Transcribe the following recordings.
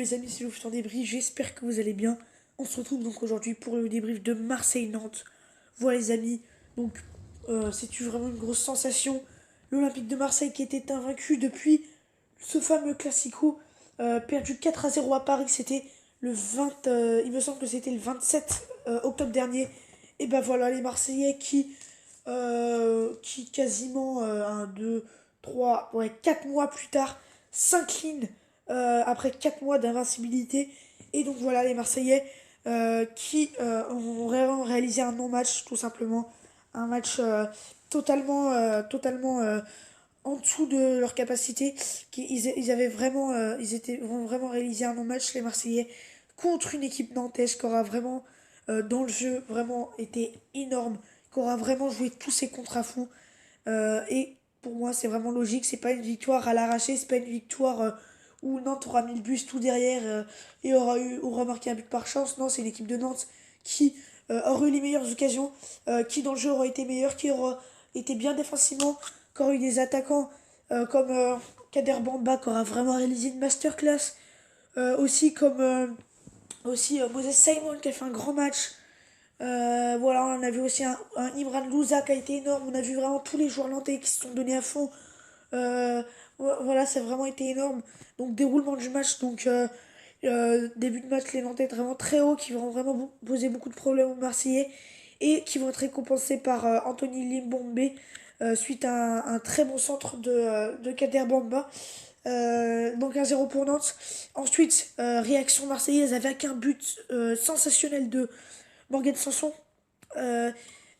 les amis, c'est Loup débrief, j'espère que vous allez bien. On se retrouve donc aujourd'hui pour le débrief de Marseille-Nantes. Voilà les amis, donc c'est vraiment une grosse sensation. L'Olympique de Marseille qui était invaincu depuis ce fameux Classico, perdu 4-0 à Paris, c'était le 20, il me semble que c'était le 27 octobre dernier. Et ben voilà les Marseillais qui quasiment 1, 2, 3, ouais, 4 mois plus tard s'inclinent après 4 mois d'invincibilité. Et donc voilà les Marseillais qui ont vraiment réalisé un non-match tout simplement. Un match totalement en dessous de leur capacité. Ils avaient vraiment, ils étaient vraiment réalisé un non-match les Marseillais contre une équipe nantaise qui aura vraiment dans le jeu vraiment été énorme, qui aura vraiment joué tous ses contre à fond. Et pour moi, c'est vraiment logique. C'est pas une victoire à l'arraché, c'est pas une victoire où Nantes aura mis le bus tout derrière et aura marqué un but par chance. Non, c'est une équipe de Nantes qui aura eu les meilleures occasions, qui dans le jeu aura été meilleure, qui aura été bien défensivement, qui aura eu des attaquants comme Kader Bamba qui aura vraiment réalisé une masterclass, aussi comme Moses Simon qui a fait un grand match. Voilà, on a vu aussi un Imran Louza qui a été énorme. On a vu vraiment tous les joueurs nantais qui se sont donnés à fond. Voilà, ça a vraiment été énorme. Donc, déroulement du match. Donc, début de match, les Nantais vraiment très haut, qui vont vraiment poser beaucoup de problèmes aux Marseillais et qui vont être récompensés par Anthony Limbombe suite à un très bon centre de Kader Bamba. Donc 1-0 pour Nantes. Ensuite, réaction marseillaise avec un but sensationnel de Morgan Sanson. Euh,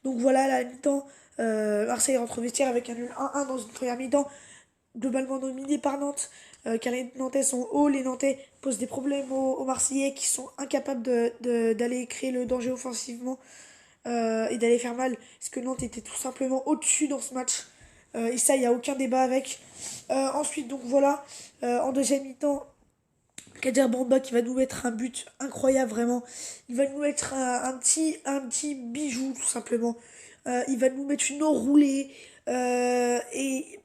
donc voilà, la mi-temps, Marseille rentre au vestiaire avec un nul 1-1 dans une première mi-temps, globalement dominé par Nantes, car les Nantais sont hauts, les Nantais posent des problèmes aux Marseillais qui sont incapables d'aller créer le danger offensivement et d'aller faire mal, parce que Nantes était tout simplement au-dessus dans ce match. Et ça, il n'y a aucun débat avec. Ensuite, donc voilà, en deuxième mi-temps, Kader Bamba qui va nous mettre un but incroyable vraiment. Il va nous mettre un petit bijou tout simplement. Il va nous mettre une enroulée et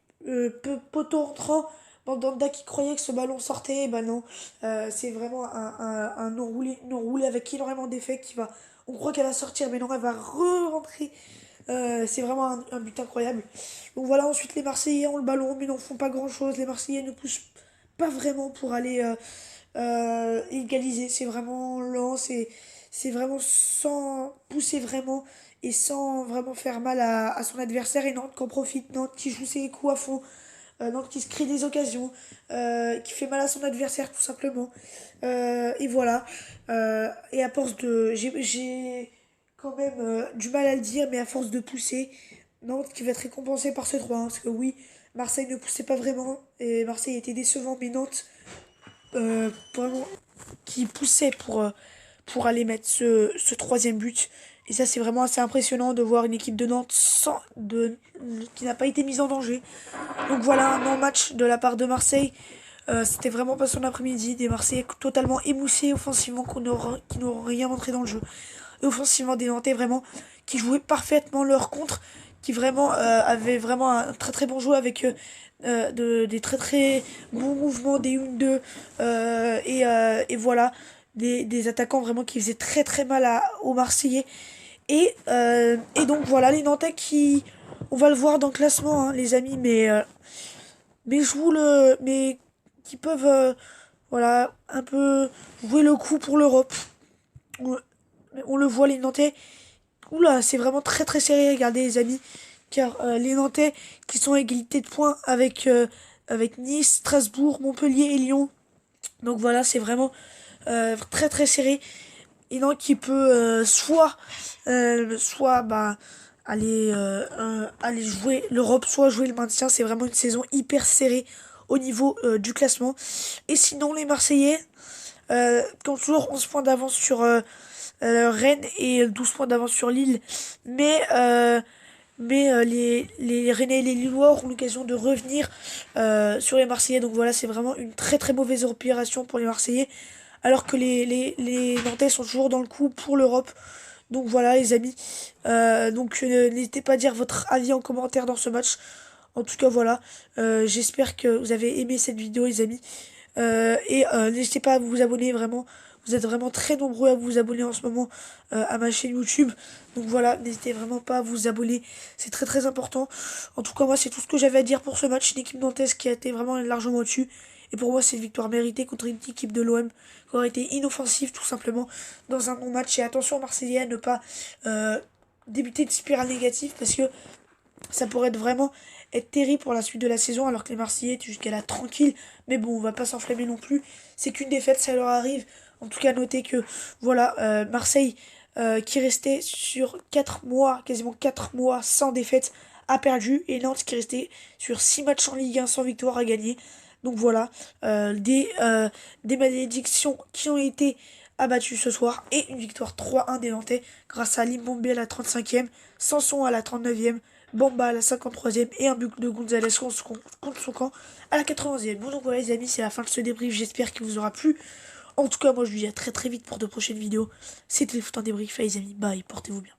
poteau entrant. Mandanda qui croyait que ce ballon sortait, bah non. C'est vraiment un enroulé avec énormément d'effets qui va. On croit qu'elle va sortir, mais non, elle va re-rentrer. C'est vraiment un but incroyable. Donc voilà, ensuite les Marseillais ont le ballon, mais n'en font pas grand chose. Les Marseillais ne poussent pas vraiment pour aller égaliser. C'est vraiment lent, c'est vraiment sans pousser vraiment et sans vraiment faire mal à son adversaire. Et Nantes qui en profite, Nantes qui joue ses coups à fond, Nantes qui se crée des occasions, qui fait mal à son adversaire tout simplement. Et voilà. Et à force de. J'ai quand même du mal à le dire, mais à force de pousser, Nantes qui va être récompensé par ce 3-1. Parce que oui, Marseille ne poussait pas vraiment, et Marseille était décevant, mais Nantes vraiment qui poussait pour aller mettre ce troisième but. Et ça, c'est vraiment assez impressionnant de voir une équipe de Nantes qui n'a pas été mise en danger. Donc voilà, un non-match de la part de Marseille. C'était vraiment pas son après-midi. Des Marseillais totalement émoussés offensivement, qui n'auront rien montré dans le jeu. Et offensivement, des Nantais vraiment qui jouaient parfaitement leur contre, qui vraiment avaient vraiment un très très bon jeu avec des très très bons mouvements, des 1-2. Et voilà, des attaquants vraiment qui faisaient très très mal aux Marseillais. Et donc voilà, les Nantais qui. On va le voir dans le classement, hein, les amis, mais mais qui peuvent voilà un peu jouer le coup pour l'Europe. On le voit, les Nantais. Oula, c'est vraiment très très serré, regardez les amis. Car les Nantais qui sont à égalité de points avec Nice, Strasbourg, Montpellier et Lyon. Donc voilà, c'est vraiment très très serré. Et Nantes qui peut soit bah, aller jouer l'Europe, soit jouer le maintien. C'est vraiment une saison hyper serrée au niveau du classement. Et sinon, les Marseillais, qui ont toujours 11 points d'avance sur Rennes et 12 points d'avance sur Lille. Mais les Rennais et les Lillois auront l'occasion de revenir sur les Marseillais. Donc voilà, c'est vraiment une très très mauvaise opération pour les Marseillais. Alors que les Nantais sont toujours dans le coup pour l'Europe. Donc voilà les amis. Donc n'hésitez pas à dire votre avis en commentaire dans ce match. En tout cas voilà. J'espère que vous avez aimé cette vidéo les amis. N'hésitez pas à vous abonner vraiment. Vous êtes vraiment très nombreux à vous abonner en ce moment à ma chaîne YouTube. Donc voilà, n'hésitez vraiment pas à vous abonner. C'est très très important. En tout cas, moi, c'est tout ce que j'avais à dire pour ce match. Une équipe nantaise qui a été vraiment largement au-dessus. Et pour moi, c'est une victoire méritée contre une équipe de l'OM qui aurait été inoffensive tout simplement dans un bon match. Et attention, Marseillais, à ne pas débuter une spirale négative parce que ça pourrait être terrible pour la suite de la saison alors que les Marseillais étaient jusqu'à là tranquilles. Mais bon, on va pas s'enflammer non plus. C'est qu'une défaite, ça leur arrive. En tout cas, notez que voilà, Marseille qui restait sur 4 mois, quasiment 4 mois sans défaite, a perdu. Et Nantes qui restait sur 6 matchs en Ligue 1 sans victoire a gagné. Donc voilà, des malédictions qui ont été abattues ce soir. Et une victoire 3-1 des Nantais grâce à Limbombe à la 35e, Sanson à la 39e. Bamba à la 53e et un but de Gonzalez contre son camp à la 80e. Bon donc voilà les amis, c'est la fin de ce débrief, j'espère qu'il vous aura plu. En tout cas moi je vous dis à très très vite pour de prochaines vidéos. C'était le foot en débrief les amis, bye, portez-vous bien.